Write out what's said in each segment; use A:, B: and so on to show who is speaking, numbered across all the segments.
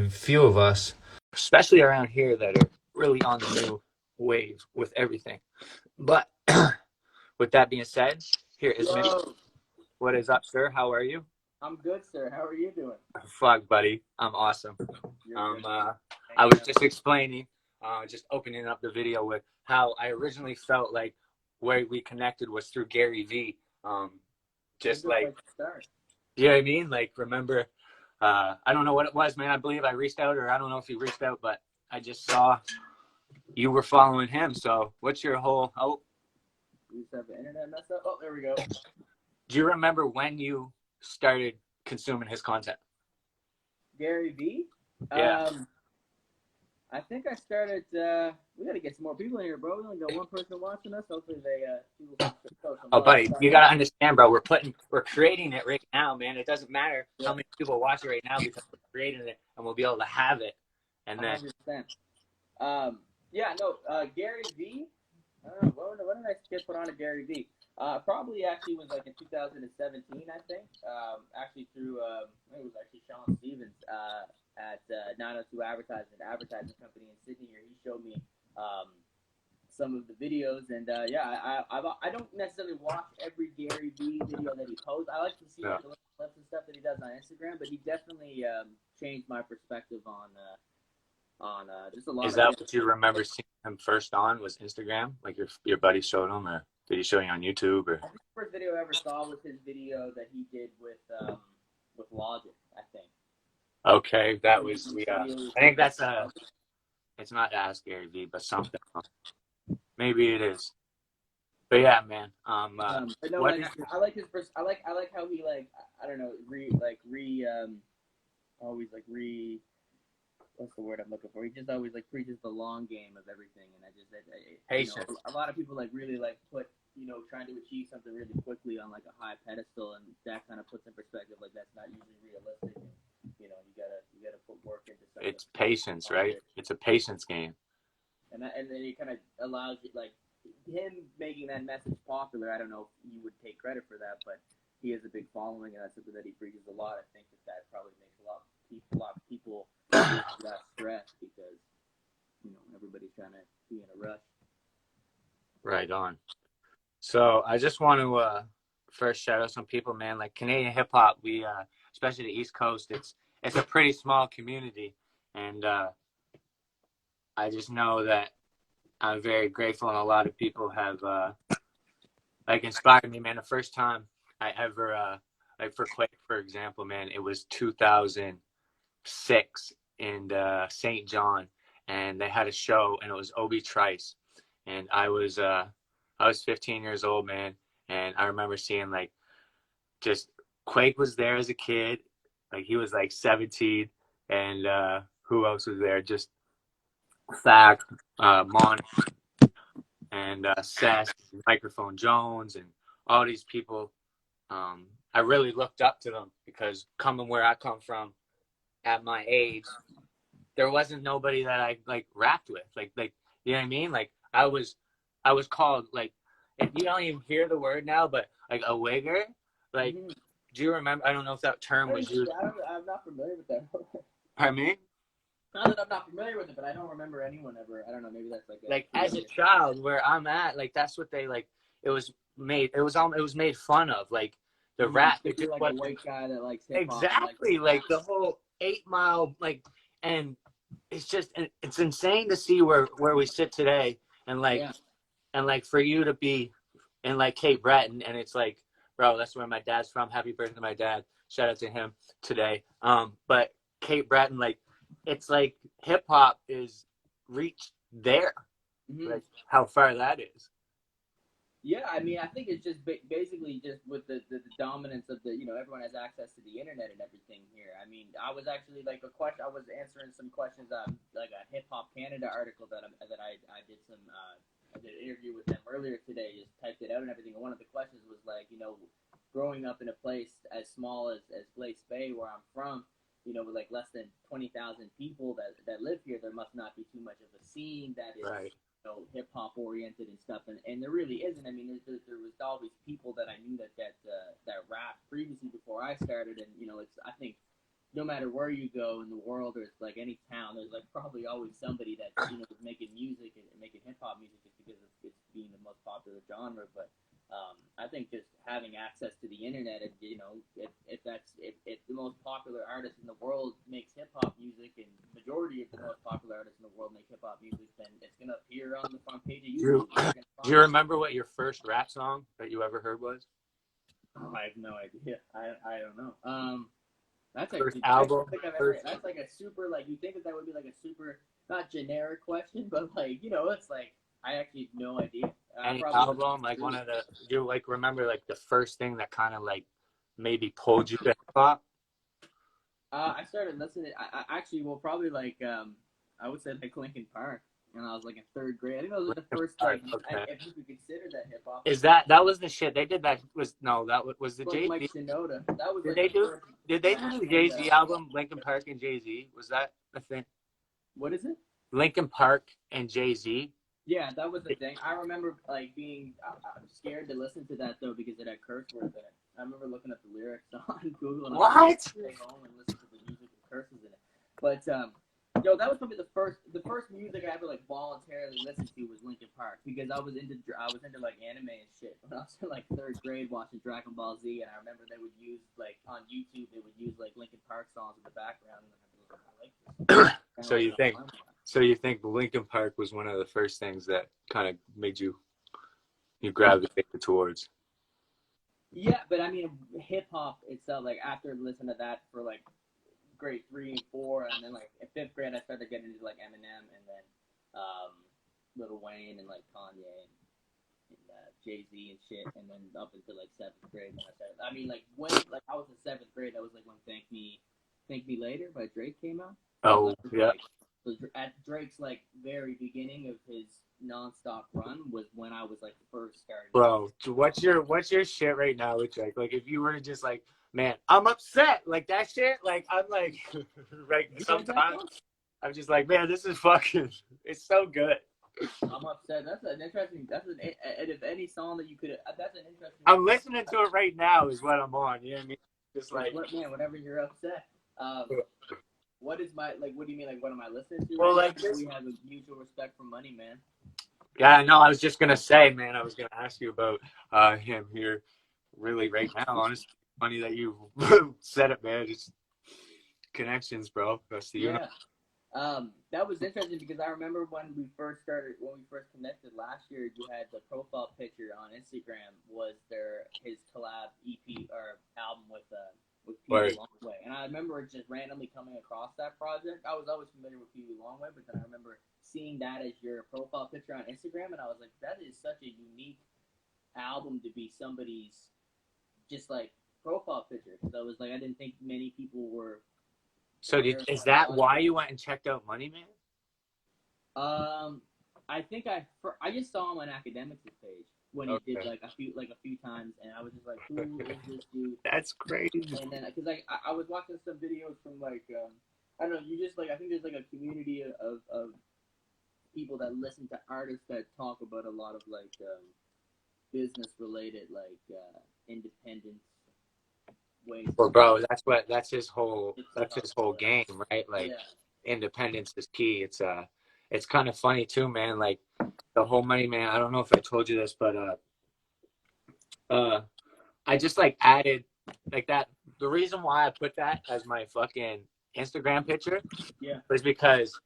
A: few of us, especially around here, that are really on the new wave with everything. But with that being said, here is Mitch. What is up, sir? How are you?
B: I'm good, sir. How are you doing?
A: Fuck, buddy. I'm awesome. I was just explaining, just opening up the video with how I originally felt like where we connected was through Gary V. Just like, you know what I mean? Like, remember, I don't know what it was, man. I believe I reached out, or I don't know if he reached out, but I just saw you were following him. So what's your whole,
B: You just have the internet messed up? Oh, there we go.
A: Do you remember when you started consuming his content?
B: Gary V?
A: Yeah.
B: I think I started, we got to get some more people in here, bro. We only got one person watching us. Hopefully they,
A: oh, buddy, you got to understand, bro. We're creating it right now, man. It doesn't matter how many people watch it right now because we're creating it and we'll be able to have it. And then,
B: 100%. Gary V. I don't know, when did I get put on to Gary V? Probably actually was like in 2017, I think. Actually through, I think it was actually Sean Stevens at 902 advertising company in Sydney here. He showed me some of the videos, and I don't necessarily watch every Gary V video that he posts. I like to see the clips and stuff that he does on Instagram, but he definitely changed my perspective on just a lot.
A: Is that what you remember seeing him first on? Was Instagram? Like your buddy showed him, or did he show you on YouTube? Or
B: I think the first video I ever saw was his video that he did with Logic, I think.
A: Okay, that was I think that's it's not Ask Gary V, but something. Maybe it is. But yeah, man.
B: I like his first. I like how he what's the word I'm looking for? He just always like preaches the long game of everything, and
A: patience.
B: A lot of people like really like put trying to achieve something really quickly on like a high pedestal, and that kind of puts in perspective like that's not usually realistic. And, you gotta put work into something.
A: It's patience, right? It's a patience game.
B: And then it kind of allows you, like him making that message popular. I don't know if you would take credit for that, but he has a big following, and that's something that he preaches a lot. I think that probably makes a lot of people less stressed because everybody's trying to be in a rush.
A: Right on. So I just want to first shout out some people, man. Like Canadian hip hop, we especially the East Coast, it's a pretty small community, and I just know that I'm very grateful, and a lot of people have like inspired me, man. The first time I ever like for Quake, for example, man, it was 2006 in St. John, and they had a show, and it was Obi Trice, and I was 15 years old, man, and I remember seeing like just Quake was there as a kid, like he was like 17, and who else was there? Just Fact, Mon, and Seth, Microphone Jones, and all these people. I really looked up to them because coming where I come from, at my age, there wasn't nobody that I like rapped with. Like you know what I mean? Like I was called like, if you don't even hear the word now, but like a wigger. Like, do you remember? I don't know if that term was used.
B: I'm not familiar with that.
A: Pardon me?
B: Not that I'm not familiar with it, but I don't remember anyone ever. I don't know. Maybe that's
A: like as a child where I'm at. Like that's what they like. It was made fun of. Like the rap.
B: Like a white guy that likes hip hop.
A: Exactly. Like the whole 8 Mile. Like, and it's insane to see where we sit today, and like and like for you to be in like Cape Breton, and it's like, bro, that's where my dad's from. Happy birthday to my dad. Shout out to him today. But Cape Breton, like, it's like hip hop is reached there. Like how far that is.
B: Yeah, I mean, I think it's just basically just with the dominance of the, everyone has access to the internet and everything here. I mean, I was actually like I was answering some questions on like a Hip Hop Canada article that I did I did an interview with them earlier today, just typed it out and everything. And one of the questions was like, growing up in a place as small as Glace Bay, where I'm from, with like less than 20,000 people that live here, there must not be too much of a scene that is
A: right.
B: Hip hop oriented and stuff, and there really isn't. I mean, there was always people that I knew that rapped previously before I started, and I think no matter where you go in the world or it's like any town, there's like probably always somebody that is making music and making hip hop music just because it's being the most popular genre. But I think just having access to the internet, and if the most popular artist in the world makes hip hop music, and majority of the most popular artists in the world make hip hop music, then it's gonna appear on the front page of
A: Do
B: YouTube.
A: you remember what your first rap song that you ever heard was?
B: Oh, I have no idea. I don't know. That's
A: First
B: actually
A: album?
B: that's like a super like you think that would be like a super not generic question, but like it's like I actually have no idea.
A: Any album, like one of the, you like remember like the first thing that kind of like maybe pulled you to hip hop?
B: I started listening. I actually probably like I would say like Linkin Park when I was like in third grade. I think that was like the first like if you could consider that hip hop.
A: Is that was the shit they did? That was no, that was the
B: like
A: Jay-Z.
B: Mike Shinoda. That was
A: Did
B: like
A: they
B: the
A: do?
B: first
A: Did they do the Jay-Z album, Linkin Park and Jay-Z? Was that a thing?
B: What is it?
A: Linkin Park and Jay-Z.
B: Yeah, that was the thing. I remember like being scared to listen to that though because it had curse words in it. I remember looking up the lyrics on Google and
A: what?
B: I was stay home and listen to the music with curses in it. But that was probably the first music I ever like voluntarily listened to was Linkin Park because I was into like anime and shit when I was in like third grade watching Dragon Ball Z, and I remember they would use like on YouTube they would use like Linkin Park songs in the background, and I'd be like, I like this.
A: So you think Linkin Park was one of the first things that kind of made you gravitate towards?
B: Yeah, but I mean hip hop itself. Like after listening to that for like grade 3 and 4, and then like in 5th grade I started getting into like Eminem, and then Lil Wayne and like Kanye and Jay-Z and shit, and then up until like 7th grade when I started. I mean like when like I was in 7th grade, that was like when Thank Me Later by Drake came out.
A: Oh yeah.
B: So at Drake's like very beginning of his nonstop run was when I was like first starting.
A: Bro, what's your shit right now with Drake? Like if you were to just like, man, I'm upset, like that shit, like I'm like right sometimes I'm just like, man, this is fucking, it's so good.
B: I'm upset. And if any song that you could, that's an interesting.
A: I'm listening to it right now is what I'm on. You know what I mean? Just like,
B: whenever you're upset. What is my, like, what do you mean, like, what am I listening to?
A: Well, like,
B: we have a mutual respect for money, man.
A: Yeah, no, I was just going to say, man, I was going to ask you about him here really right now. Honestly, funny that you said it, man. Just connections, bro. That's the
B: universe. That was interesting because I remember when we first connected last year, you had the profile picture on Instagram was his collab EP or album with Pee Wee Longway, and I remember just randomly coming across that project. I was always familiar with Pee Wee Longway, but then I remember seeing that as your profile picture on Instagram, and I was like, that is such a unique album to be somebody's just like profile picture. Because I was like, I didn't think many people were.
A: So is that why you went and checked out Money Man?
B: I think I just saw him on Academics' page when he did like a few times, and I was just like, who is this dude?
A: That's crazy.
B: And then because I was watching some videos from like I don't know, you just like I think there's like a community of people that listen to artists that talk about a lot of like business related like independence ways.
A: Well, bro, that's his whole game, right? Like independence is key. It's kind of funny too, man. Like the whole Money Man. I don't know if I told you this, but I just like added like that. The reason why I put that as my fucking Instagram picture was because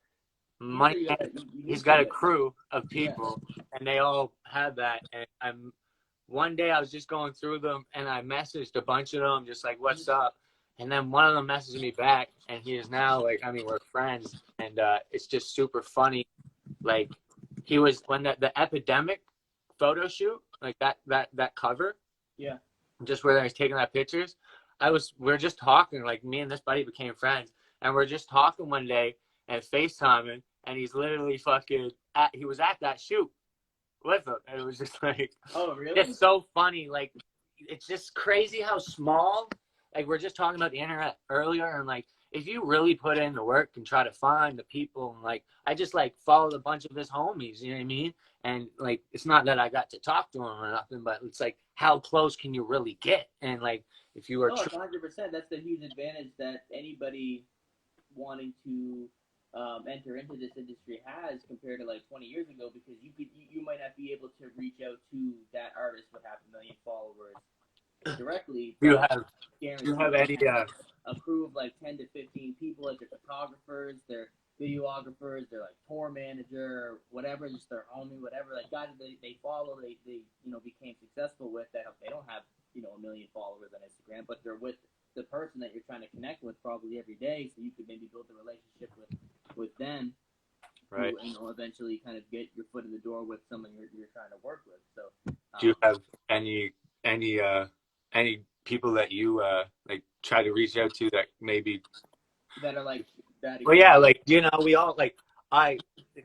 A: Money Man, he's got a crew of people, and they all have that. And one day I was just going through them, and I messaged a bunch of them, just like, "What's up?" And then one of them messaged me back, and he is now like, I mean, we're friends, and it's just super funny. Like he was when the epidemic photo shoot, like that cover, just where I was taking that pictures. We're just talking, like me and this buddy became friends, and we're just talking one day and FaceTiming, and he's literally he was at that shoot with him, and it was just like,
B: oh really?
A: It's so funny. Like it's just crazy how small. Like we're just talking about the internet earlier, and like if you really put in the work and try to find the people, and like I just like followed a bunch of his homies, you know what I mean? And like it's not that I got to talk to him or nothing, but it's like how close can you really get? And like, if you are
B: Oh, it's 100%. That's the huge advantage that anybody wanting to enter into this industry has compared to like 20 years ago, because you might not be able to reach out to that artist with 500,000 followers directly,
A: you
B: but
A: have you
B: guarantee
A: have
B: they
A: any
B: have a crew of like 10 to 15 people, like their photographers, their videographers, their like tour manager, whatever, just their homie, whatever, like guys they follow, they became successful with, that they don't have 1 million followers on Instagram, but they're with the person that you're trying to connect with probably every day, so you could maybe build a relationship with them
A: right?
B: to eventually kind of get your foot in the door with someone you're trying to work with. So
A: Do you have any any people that you like try to reach out to that maybe?
B: that are like that
A: Well, yeah,
B: exactly.
A: like we all like I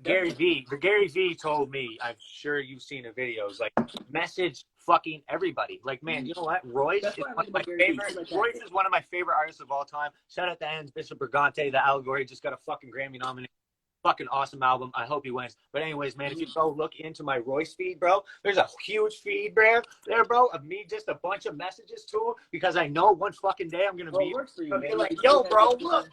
B: Definitely.
A: Gary V told me, I'm sure you've seen the videos, like message fucking everybody. Like, man, you know what?
B: That's what I like
A: My
B: about Gary Vee.
A: favorite.
B: Shit like that.
A: Royce is one of my favorite artists of all time. Shout out to Ends, Bishop Brigante, The Allegory, just got a fucking Grammy nomination. Fucking awesome album. I hope he wins. But anyways, man, if you go look into my Royce feed, bro, there's a huge feed there, bro, of me, just a bunch of messages to him, because I know one fucking day I'm gonna
B: Well, it
A: meet him.
B: works for you,
A: I'll be
B: man.
A: like,
B: You
A: yo,
B: have
A: bro,
B: the
A: look.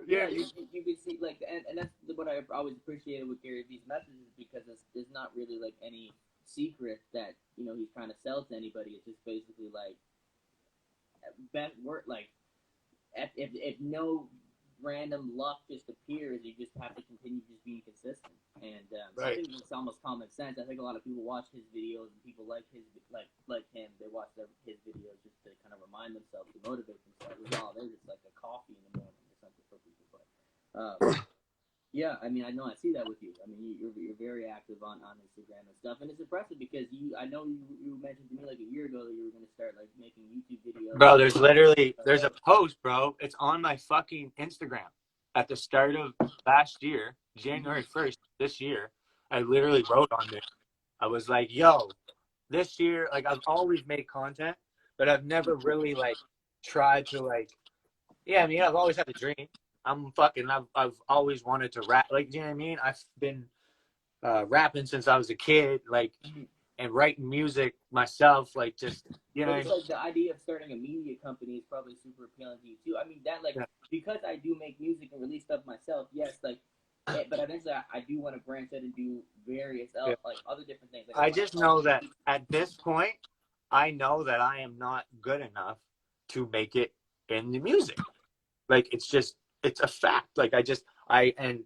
B: yeah,
A: Yeah,
B: you can see like, and that's what I always appreciated with Gary Vee's messages, because there's not really like any secret that he's trying to sell to anybody. It's just basically like best work, like if no random luck just appears, you just have to continue just being consistent. And I
A: right.
B: think it's almost common sense. I think a lot of people watch his videos, and people like like him. They watch his videos just to kind of remind themselves, to motivate themselves. Well, they're just like a coffee in the morning or something for people. But yeah, I mean, I know I see that with you. I mean, you're very active on Instagram and stuff, and it's impressive because I know you mentioned to me like a year ago that you were going to start like making YouTube videos.
A: Bro, there's a post, bro. It's on my fucking Instagram. At the start of last year, January 1st, this year, I literally wrote on there. I was like, yo, this year, like, I've always made content, but I've never really like tried to like, yeah, I mean, I've always had a dream. I've always wanted to rap. Like, you know what I mean? I've been rapping since I was a kid, like, and writing music myself, like, just, you know
B: But
A: what I
B: it's
A: mean?
B: like the idea of starting a media company is probably super appealing to you too. I mean, that like,
A: Yeah.
B: because I do make music and release stuff myself. Yes, like, but eventually I do want to branch out and do various
A: Yeah.
B: like other different things. Like I
A: I
B: want to
A: just
B: start.
A: know that at this point, I know that I am not good enough to make it in the music. Like, it's a fact. Like, I just, you know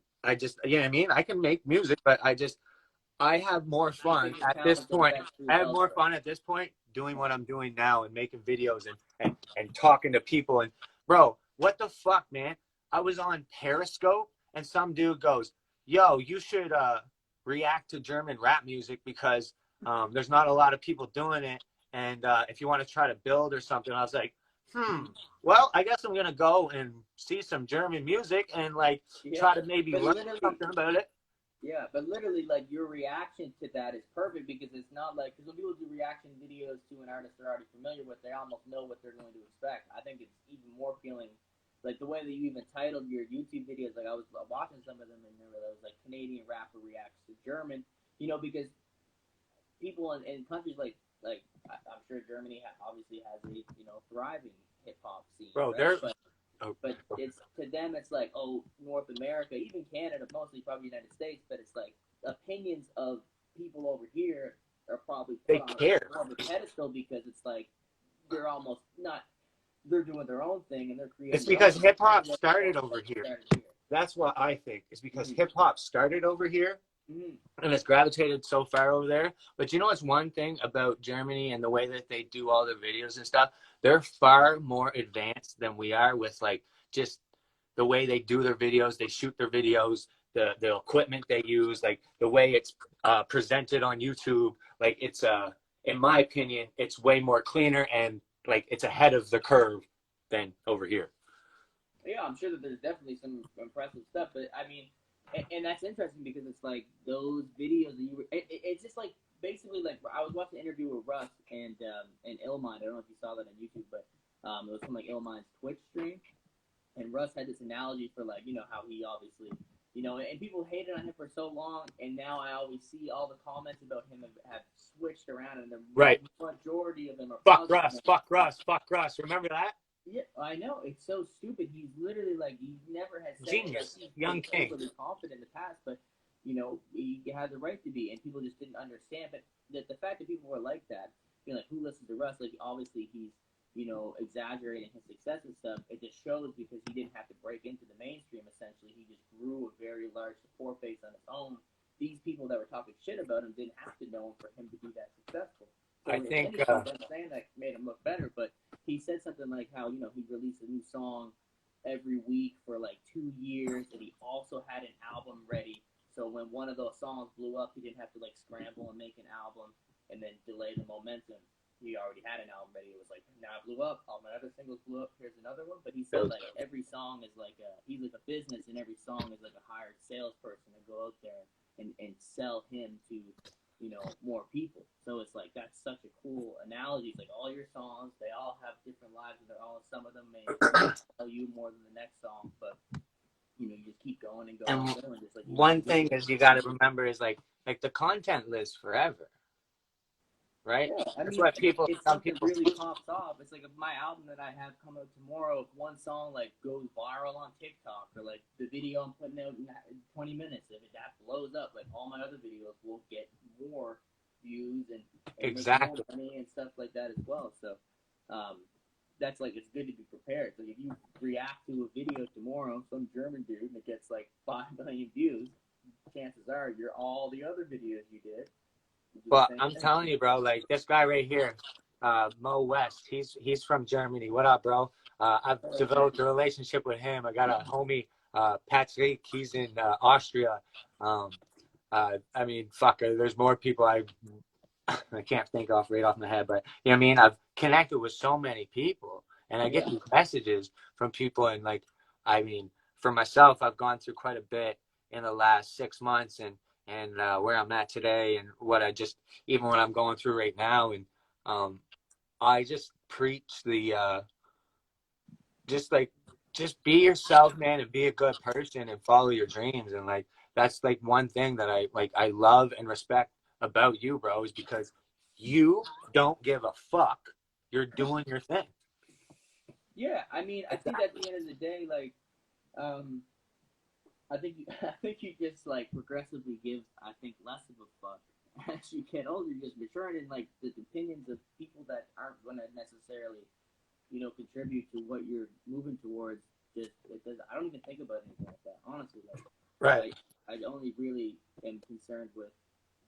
A: what I mean? I can make music, but I have more
B: You
A: fun
B: think your
A: at this
B: talents are
A: point.
B: best
A: I
B: through
A: have more
B: elsewhere.
A: fun at this point doing what I'm doing now and making videos and talking to people. And bro, what the fuck, man? I was on Periscope and some dude goes, yo, you should react to German rap music because there's not a lot of people doing it. And if you want to try to build or something, I was like, well, I guess I'm gonna go and see some German music and like try
B: Yeah,
A: to maybe
B: but
A: learn
B: literally,
A: something about it.
B: yeah, but literally, like your reaction to that is perfect, because it's not like, because when people do reaction videos to an artist they're already familiar with, they almost know what they're going to expect. I think it's even more appealing, like the way that you even titled your YouTube videos. Like I was watching some of them, and there was like Canadian rapper reacts to German, because people in countries like I'm sure Germany obviously has a thriving hip hop scene,
A: Bro,
B: right?
A: they're oh,
B: But it's to them, it's like, oh, North America, even Canada, mostly probably United States, but it's like opinions of people over here are probably
A: they
B: put on
A: care.
B: more of a pedestal, because it's like they're almost not, they're doing their own thing and they're
A: It's
B: creating their
A: because
B: own
A: hip hop
B: thing.
A: started over here.
B: Started here.
A: That's what I think. It's because
B: Mm-hmm.
A: hip hop started over here
B: Mm-hmm.
A: and it's gravitated so far over there. But you know what's one thing about Germany and the way that they do all their videos and stuff? They're far more advanced than we are with like just the way they do their videos, they shoot their videos, the equipment they use, like the way it's presented on YouTube. Like it's in my opinion, it's way more cleaner and like it's ahead of the curve than over here.
B: Yeah, I'm sure that there's definitely some impressive stuff, but I mean, and that's interesting because it's like those videos that it's just like basically like I was watching an interview with Russ and Illmind. I don't know if you saw that on YouTube, but it was from like Illmind's Twitch stream, and Russ had this analogy for like how he obviously and people hated on him for so long, and now I always see all the comments about him have switched around, and the
A: Right.
B: majority of them are
A: Fuck
B: positive.
A: Russ, fuck Russ, fuck Russ. Remember that?
B: Yeah, I know. It's so stupid. He's literally like, he never has said
A: Genius.
B: he's
A: Young king.
B: overly confident in the past, but he had the right to be, and people just didn't understand. But the fact that people were like that, being like, who listens to Russ? Like, obviously he's exaggerating his success and stuff. It just shows because he didn't have to break into the mainstream. Essentially, he just grew a very large support base on his own. These people that were talking shit about him didn't have to know him for him to be that successful. So
A: I think
B: I'm saying that made him look better, but he said something like how he released a new song every week for like 2 years, and he also had an album ready. So when one of those songs blew up, he didn't have to like scramble and make an album and then delay the momentum. He already had an album ready. It was like, now it blew up. All my other singles blew up. Here's another one. But he said like every song is like he's like a business, and every song is like a hired salesperson to go out there and sell him to more people. So it's like, that's such a cool analogy. It's like all your songs, they all have different lives, and they're all, some of them may tell you more than the next song, but you just keep going and going and going. Just like
A: one thing is you got to remember is like the content lives forever, right?
B: Yeah,
A: That's what people.
B: if
A: Some
B: something
A: people
B: really pops off, it's like if my album that I have come out tomorrow, if one song like goes viral on TikTok, or like the video I'm putting out in 20 minutes, if that blows up, like all my other videos will get more views and
A: exactly.
B: make more money and stuff like that as well. So that's like, it's good to be prepared. Like if you react to a video tomorrow, some German dude, and it gets like 5 million views, chances are all the other videos you did.
A: Well, I'm telling you, bro, like this guy right here, Mo West, he's from Germany. What up, bro? I've developed a relationship with him. I got a homie, Patrick, he's in Austria. I mean, fuck, there's more people I can't think right off my head, but you know what I mean? I've connected with so many people, and I get these messages from people, and like, I mean, for myself, I've gone through quite a bit in the last 6 months, and where I'm at today, and what even what I'm going through right now, and I just preach the just be yourself, man, and be a good person and follow your dreams, and like that's like one thing that I love and respect about you, bro, is because you don't give a fuck. You're doing your thing.
B: Yeah, I mean, I think at the end of the day, like, I think you just like progressively give, I think, less of a fuck as you get older. You're just maturing, and like the opinions of people that aren't going to necessarily, contribute to what you're moving towards. Just I don't even think about anything like that, honestly. Like,
A: right.
B: I only really am concerned with.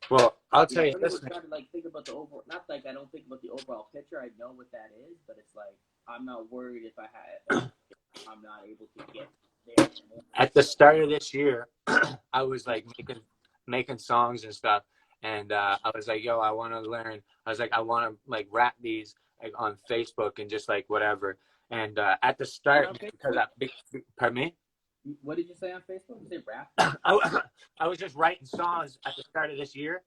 A: Well, I'll tell you this.
B: Trying to like think about the overall. Not like I don't think about the overall picture. I know what that is, but it's like I'm not worried if I'm not able to get there.
A: At the start of this year, I was like making songs and stuff, and I was like, yo, I want to learn. I was like, I want to like rap these like on Facebook and just like whatever. And at the start, because pardon me.
B: What did you say on Facebook? You say rap?
A: I was just writing songs at the start of this year,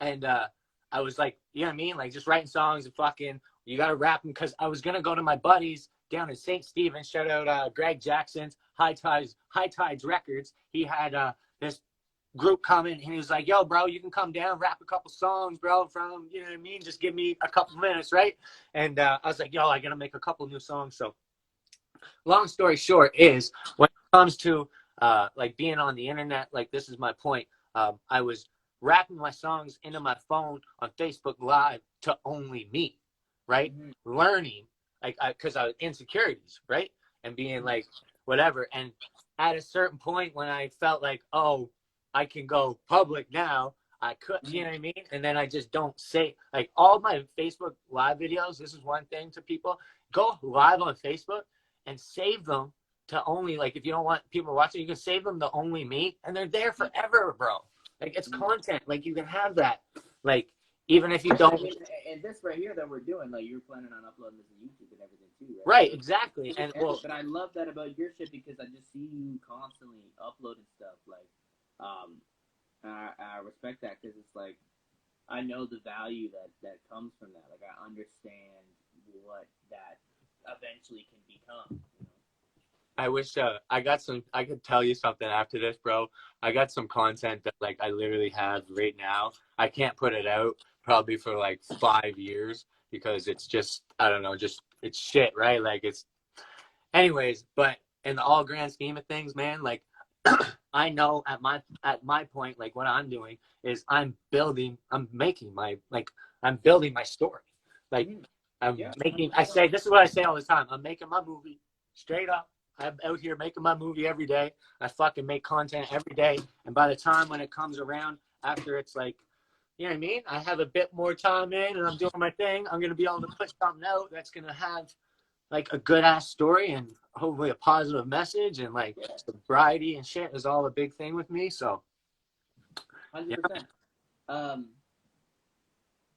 A: and I was like, you know what I mean, like just writing songs and fucking. You gotta rap them, because I was gonna go to my buddies down in St. Stephen. Shout out Greg Jackson's High Tides Records. He had this group coming, and he was like, yo, bro, you can come down, rap a couple songs, bro, from, you know what I mean, just give me a couple minutes, right? And I was like, yo, I gotta make a couple new songs. So long story short is, when it comes to like being on the internet, like this is my point. I was rapping my songs into my phone on Facebook Live to only me, right? Learning, like, because I was insecurities, right? And being like, whatever. And at a certain point when I felt like, oh, I can go public now, I could, you know what I mean? And then I just don't say, like, all my Facebook Live videos, this is one thing to people, go live on Facebook and save them to only, like, if you don't want people watching, you can save them to only me, and they're there forever, bro. Like, it's content. Like, you can have that. Like, even if you don't.
B: And this right here that we're doing, like, you're planning on uploading this to YouTube and everything too, right?
A: Right, exactly. And well,
B: but I love that about your shit, because I just see you constantly uploading stuff. Like, I respect that, because it's like, I know the value that comes from that. Like, I understand what that eventually can become.
A: I wish I got some. I could tell you something after this, bro. I got some content that like I literally have right now. I can't put it out probably for like 5 years because it's just I don't know, just it's shit, right? Like it's anyways. But in the all grand scheme of things, man, like I know at my point, like what I'm doing is I'm making my like I'm building my story. Like I'm making. I say this is what I say all the time. I'm making my movie straight up. I'm out here making my movie every day. I fucking make content every day. And by the time when it comes around, after it's like, you know what I mean? I have a bit more time in and I'm doing my thing. I'm going to be able to put something out that's going to have like a good ass story and hopefully a positive message and like sobriety and shit is all a big thing with me. So,
B: 100%.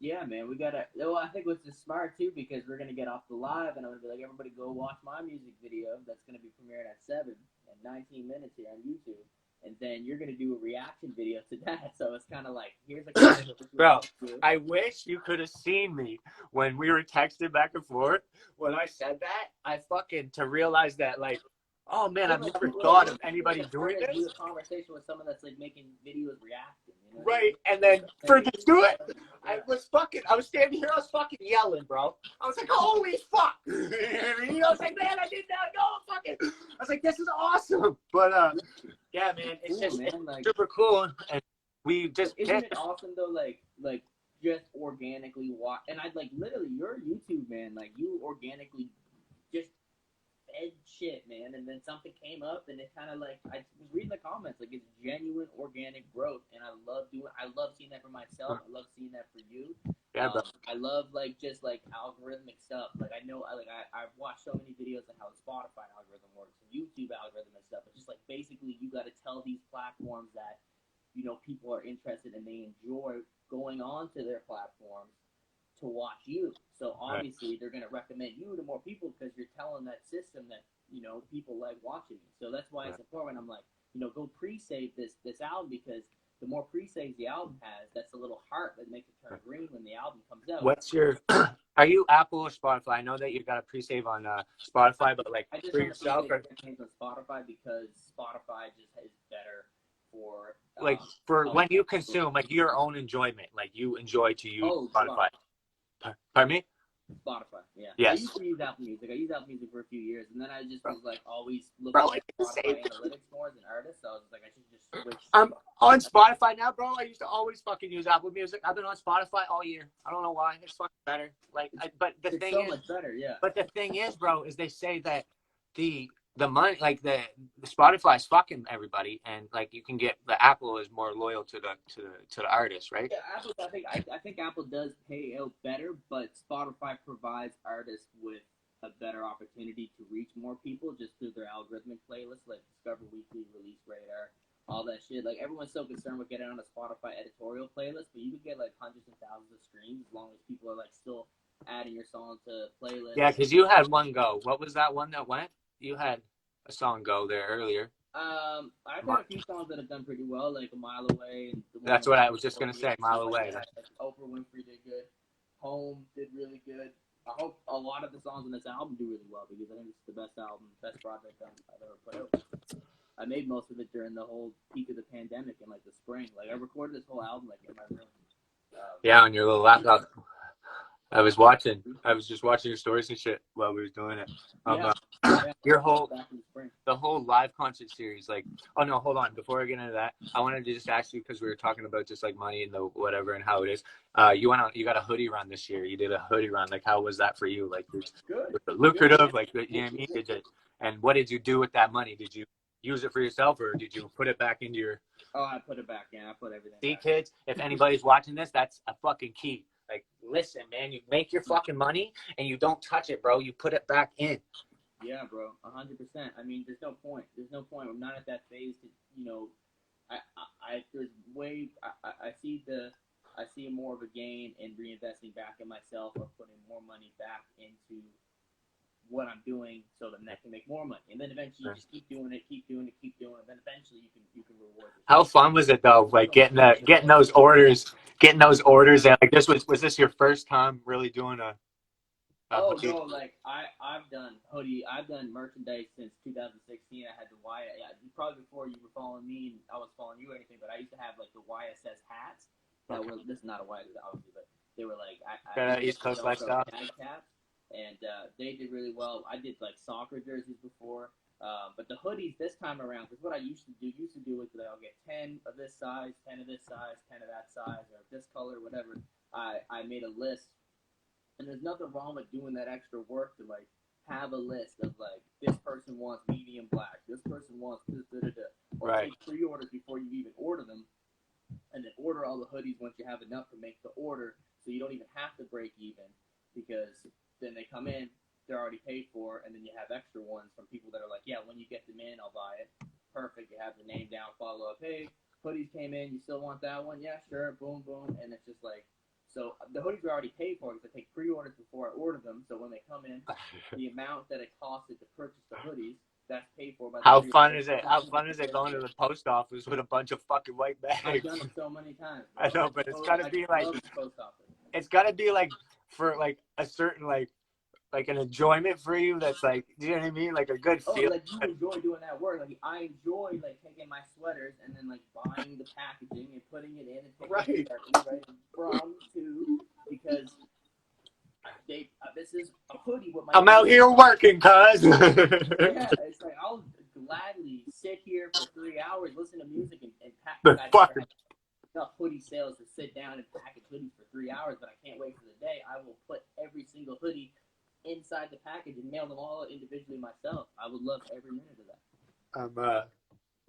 B: Yeah, man, we gotta. Well, I think what's just smart too because we're gonna get off the live, and I'm gonna be like, everybody go watch my music video that's gonna be premiering at 7 and 19 minutes here on YouTube, and then you're gonna do a reaction video to that. So it's kind of like, here's a
A: bro, I wish you could have seen me when we were texting back and forth. When I said that, I fucking to realize that like, oh man, I've never thought of anybody doing this.
B: Do a conversation with someone that's like making videos reacting, you know?
A: Right, and then for to do it, I was standing here, I was fucking yelling, bro. I was like, holy fuck! You know, I was like, man, I did not know, fucking. I was like, this is awesome. But yeah, man, it's just man, like, super cool, and we just
B: isn't it awesome though? Like just organically watch, and I'd like literally your YouTube, man. Like you organically just fed shit, man, and then something came up, and it kind of like I was reading the comments, like it's genuine organic growth, and I love seeing that for myself. I love seeing that for you.
A: Yeah, bro.
B: I love like just like algorithmic stuff. Like I know, I've watched so many videos on how the Spotify algorithm works, and YouTube algorithm and stuff. But just like basically, you got to tell these platforms that people are interested and they enjoy going on to their platforms to watch you. So obviously they're going to recommend you to more people because you're telling that system that, people like watching you. So that's why it's important. I'm like, go pre-save this album because the more pre-saves the album has, that's a little heart that makes it turn green when the album comes out.
A: What's your, are you Apple or Spotify? I know that you got a pre-save on Spotify, but like
B: I just
A: for yourself or
B: on Spotify because Spotify just is better for
A: like for when you consume like your own enjoyment, like you enjoy to use Spotify. Pardon me?
B: Spotify, yeah.
A: Yes.
B: I used to use Apple Music. I used Apple Music for a few years, and then I just was like always looking at Spotify analytics more as an artist. So I was like, I should just switch.
A: I'm on Spotify now, bro. I used to always fucking use Apple Music. I've been on Spotify all year. I don't know why. It's fucking better. Like, but the thing
B: so
A: is,
B: much better, yeah.
A: But the thing is, bro, is they say that the money, like the Spotify's fucking everybody, and like you can get the Apple is more loyal to the artist, right?
B: Yeah, Apple. I think Apple does pay out better, but Spotify provides artists with a better opportunity to reach more people just through their algorithmic playlists, like Discover Weekly, Release Radar, all that shit. Like everyone's so concerned with getting on a Spotify editorial playlist, but you could get like hundreds of thousands of streams as long as people are like still adding your song to playlists.
A: Yeah, because you had one go. What was that one that went? You had a song go there earlier.
B: I've had a few songs that have done pretty well, like A Mile Away. And
A: that's what I was just gonna say, Mile Away.
B: Like Oprah Winfrey did good. Home did really good. I hope a lot of the songs on this album do really well because I think it's the best album, best project I've ever put out. I made most of it during the whole peak of the pandemic in like the spring. Like I recorded this whole album like in my room.
A: Yeah, on your little laptop. I was just watching your stories and shit while we was doing it. Your the whole live concert series, like, oh no, hold on. Before I get into that, I wanted to just ask you because we were talking about just like money and the whatever and how it is. You got a hoodie run this year. You did a hoodie run. Like, how was that for you? Like, was it lucrative? Like, you know what I mean? And what did you do with that money? Did you use it for yourself or did you put it back into your?
B: Oh, I put it back. Yeah, I put everything.
A: See, kids, if anybody's watching this, that's a fucking key. Like, listen, man, you make your fucking money and you don't touch it, bro. You put it back in.
B: Yeah, bro, 100%. I mean, there's no point. I'm not at that phase to, I see more of a gain in reinvesting back in myself or putting more money back into what I'm doing so that I can make more money. And then eventually you just keep doing it. And then eventually you can reward yourself.
A: How fun was it though? Like getting those orders and like was this your first time really doing a
B: Oh
A: hoodie?
B: no, like I've done merchandise since 2016. I had the yeah, probably before you were following me and I was following you or anything, but I used to have like the YSS hats that
A: Okay.
B: were this is not a YSS obviously, but they were like I
A: East Coast lifestyle.
B: tag caps, and they did really well. I did like soccer jerseys before, but the hoodies this time around, because what I used to do was like I'll get 10 of this size, 10 of this size, 10 of that size, or this color, whatever. I made a list. And there's nothing wrong with doing that extra work to like have a list of like this person wants medium black, this person wants this, or
A: Right.
B: take pre-orders before you even order them, and then order all the hoodies once you have enough to make the order, so you don't even have to break even, because then they come in, they're already paid for, and then you have extra ones from people that are like, yeah, when you get them in, I'll buy it. Perfect. You have the name down, follow up. Hey, hoodies came in. You still want that one? Yeah, sure. Boom, boom, and it's just like. So the hoodies are already paid for because I take pre-orders before I order them. So when they come in, the amount that it costed to purchase the hoodies, that's paid for by the
A: How fun
B: pre-orders.
A: is it? How fun is it going to the post office with a bunch of fucking white bags?
B: I've done it so many times,
A: I
B: bro.
A: know, but it's gotta
B: I
A: be like
B: love the post office.
A: it's gotta be like for like a certain like an enjoyment for you. That's like, do you know what I mean? Like a good
B: Oh,
A: feel.
B: like you enjoy doing that work. Like I enjoy like taking my sweaters and then like buying the packaging and putting it in and taking
A: Right.
B: it right from to because this is a hoodie with my.
A: I'm out here working, cuz.
B: Yeah, it's like I'll gladly sit here for 3 hours, listen to music, and pack.
A: The
B: I've never
A: fucking
B: had enough hoodie sales to sit down and package hoodies for 3 hours, but I can't wait for the day I will put every single hoodie inside the package and mail them all individually myself. I would love every minute of that.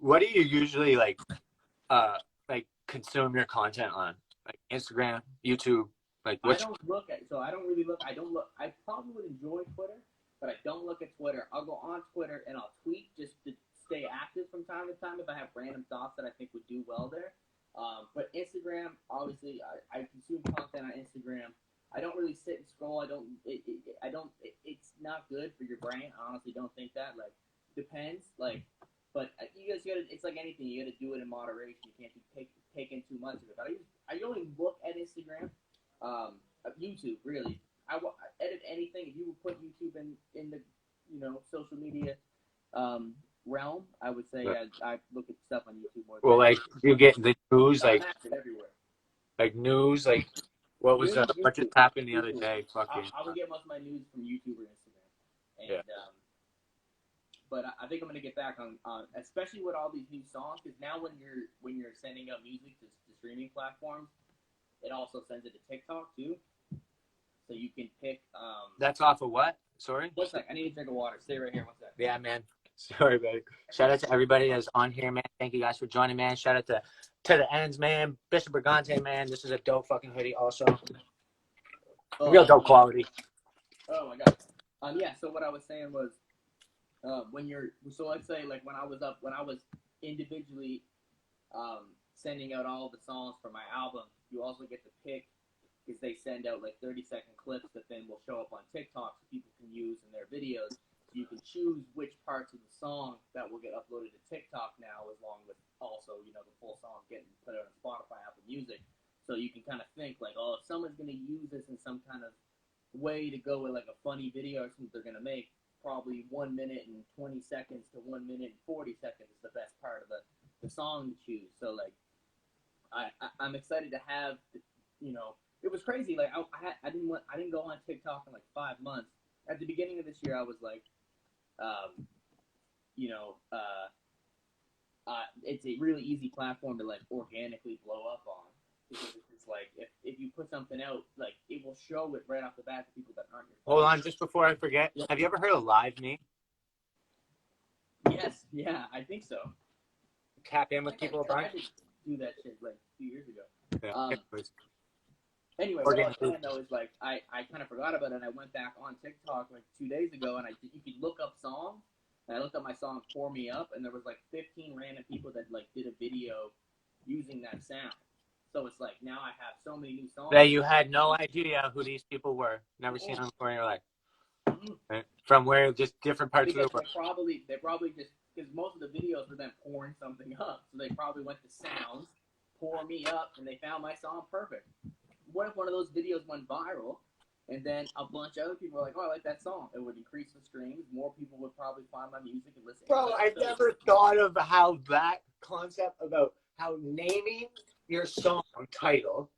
A: what do you usually like consume your content on? Like Instagram, YouTube, like
B: I
A: which?
B: don't look at so I don't really look. I don't look. I probably would enjoy Twitter, but I don't look at Twitter. I'll go on Twitter and I'll tweet just to stay active from time to time if I have random thoughts that I think would do well there. But Instagram, obviously, I consume content on Instagram. I don't really sit and scroll. I don't. I don't. It's not good for your brain. I honestly don't think that. Like, depends. Like, but you guys gotta. It's like anything. You gotta do it in moderation. You can't be taking too much of it. But I only look at Instagram, YouTube. Really, I edit anything. If you would put YouTube in the social media realm, I would say I look at stuff on YouTube more.
A: Well, like you get the news,
B: I'm active everywhere.
A: like news, like what was
B: News,
A: what just
B: YouTube.
A: happened the other
B: YouTube.
A: day? Fucking
B: I would get most of my news from YouTube or Instagram, and
A: yeah.
B: But I think I'm gonna get back on especially with all these new songs, because now when you're sending out music to streaming platforms, it also sends it to TikTok too, so you can pick.
A: That's off of what? Sorry.
B: One sec, I need to drink a water. Stay right here. One sec.
A: Yeah, man. Sorry, buddy. Shout out to everybody that's on here, man. Thank you guys for joining, man. Shout out to the ends, man. Bishop Brigante, man. This is a dope fucking hoodie, also. Real dope quality.
B: Oh my god. Yeah. So what I was saying was, let's say like when I was individually sending out all the songs for my album, you also get to pick, because they send out like 30-second clips that then will show up on TikTok so people can use in their videos. So you can choose which parts of the song that will get uploaded to TikTok now, along with also the full song getting put out on Spotify, Apple Music. So you can kind of think like, oh, if someone's gonna use this in some kind of way to go with like a funny video or something they're gonna make, probably 1 minute and 20 seconds to 1 minute and 40 seconds is the best part of the song to choose. So like, I'm excited to have it was crazy. Like I didn't go on TikTok in like 5 months. At the beginning of this year, I was like, it's a really easy platform to like organically blow up on, because it's like if you put something out, like it will show it right off the bat to people that aren't your friends.
A: Hold on, just before I forget, have you ever heard of Live Me?
B: Yes, yeah, I think so.
A: Tap in with people about it.
B: Do that shit like 2 years ago.
A: Yeah.
B: Anyway, what I was saying though is like I kind of forgot about it, and I went back on TikTok like 2 days ago, and you could look up songs, and I looked up my song "Pour Me Up," and there was like 15 random people that like did a video using that sound. So it's like now I have so many new songs
A: that you had no idea who these people were. Never seen them before in your life. Right? From where, just different parts of the world.
B: They probably just, because most of the videos were them pouring something up, so they probably went to sounds, "Pour Me Up," and they found my song perfect. What if one of those videos went viral, And then a bunch of other people were like, "Oh, I like that song." It would increase the streams. More people would probably find my music and listen.
C: Bro, I never thought of how that concept about how naming your song title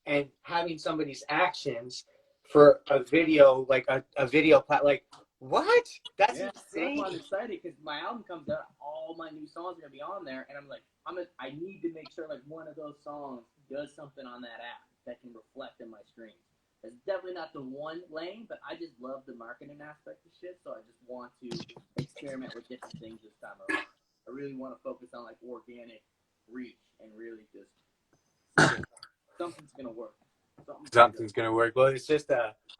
C: and having somebody's actions for a video, like a video like what? That's
B: Yeah, so that's
C: insane.
B: why I'm excited because my album comes out, all my new songs are gonna be on there, and I'm like, I need to make sure like one of those songs does something on that app that can reflect in my streams. It's definitely not the one lane, but I just love the marketing aspect of shit, so I just want to experiment with different things this time around. I really want to focus on like organic reach and really just see if something's gonna work.
A: Something's gonna work. Well, it's just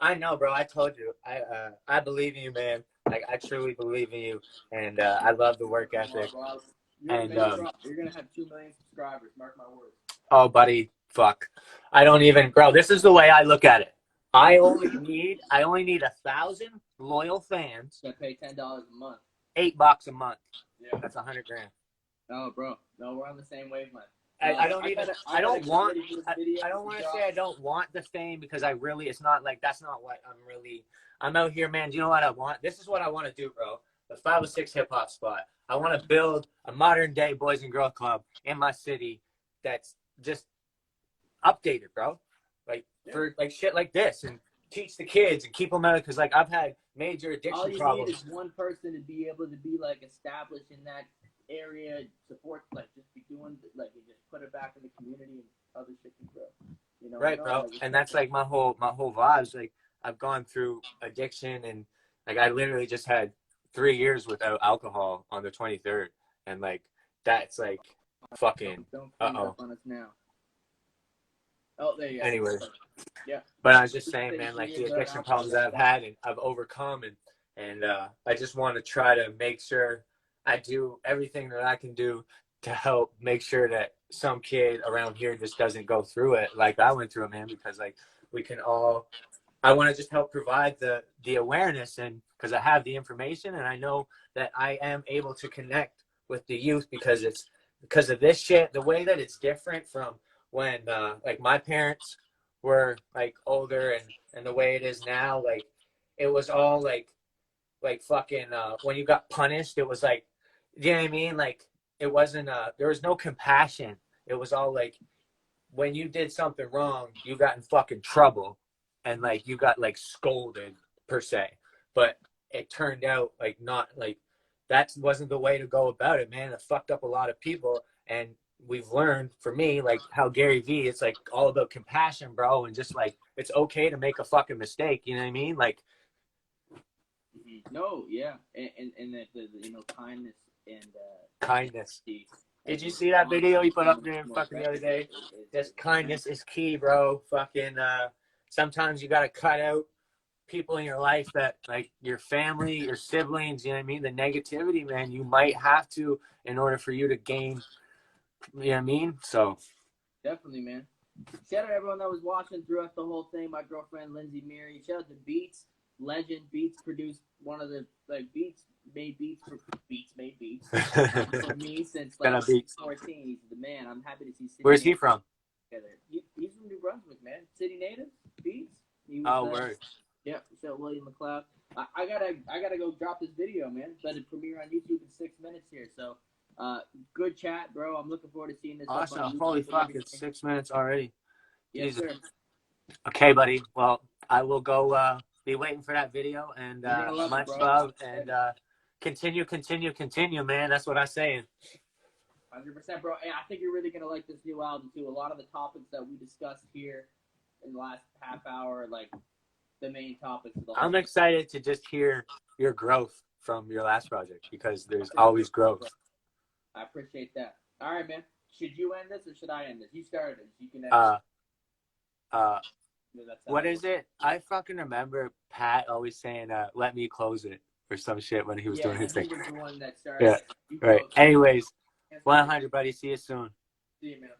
A: I know, bro. I told you, I believe in you, man. Like I truly believe in you, and I love the work ethic. And
B: you're gonna have 2 million subscribers. Mark my words.
A: Oh, buddy, fuck. I don't even, bro. This is the way I look at it. I only need 1,000 loyal fans.
B: Gonna pay $10 a month.
A: $8 a month.
B: Yeah,
A: that's $100 grand.
B: No, bro. No, we're on the same wavelength.
A: I don't want to say I don't want the fame because I really, it's not like, that's not what I'm out here, man. Do you know what I want? This is what I want to do, bro. The 506 hip hop spot. I want to build a modern day boys and girl club in my city that's just updated, bro. Like for like shit like this, and teach the kids and keep them out, because like I've had major addiction problems.
B: All you need is one person to be able to be like established in that area, support, like just be doing like you just put it back in the community and other shit can grow. You know,
A: right, bro. And that's like my whole vibes. Like I've gone through addiction, and like I literally just had 3 years without alcohol on the 23rd, and like that's like fucking
B: don't up on us now. Oh, there you go.
A: Anyways,
B: yeah.
A: But I was just saying, man, like the addiction problems that I've had and I've overcome, and I just want to try to make sure I do everything that I can do to help make sure that some kid around here just doesn't go through it like I went through it, man, because like we can all, I want to just help provide the awareness, and because I have the information and I know that I am able to connect with the youth, because of this shit, the way that it's different from when like my parents were like older and the way it is now. Like it was all like fucking when you got punished, it was like, you know what I mean? Like it wasn't there was no compassion. It was all like when you did something wrong, you got in fucking trouble and like you got like scolded per se. But it turned out like not like that wasn't the way to go about it, man. It fucked up a lot of people. And we've learned, for me, like how Gary V, it's like all about compassion, bro, and just like it's okay to make a fucking mistake, you know what I mean? Like
B: no, yeah, and the you know, kindness and
A: kindness. Did you see that video he put up there fucking the other day? Just kindness is key, bro. Fucking sometimes you gotta cut out people in your life that like your family, your siblings, you know what I mean? The negativity, man, you might have to in order for you to gain. You know what I mean? So
B: definitely, man. Shout out to everyone that was watching throughout the whole thing. My girlfriend Lindsay Mary. Shout out to Beats Legend. Beats produced one of the like Beats made beats for me since like 14. He's the man. I'm happy to see.
A: Where's he from?
B: He's from New Brunswick, man. City native. Beats.
A: Word.
B: Yeah. So William McLeod. I gotta go drop this video, man. Let it premiere on YouTube in 6 minutes here. So. Good chat, bro. I'm looking forward to seeing this.
A: Awesome. Holy fuck, it's 6 minutes already.
B: Yes, sir.
A: Okay, buddy. Well, I will go be waiting for that video, and much love, and continue, man. That's what I'm saying.
B: 100%, bro. And I think you're really going to like this new album, too. A lot of the topics that we discussed here in the last half hour, like the main topics of the whole
A: I'm excited to just hear your growth from your last project, because there's always growth.
B: I appreciate that. All right, man. Should you end this or should I end this? You started. You can end
A: what is it? I fucking remember Pat always saying, let me close it or some shit when he was doing his thing.
B: He was the one that started.
A: Yeah, right. Anyways, 100, buddy. See you soon.
B: See you, man.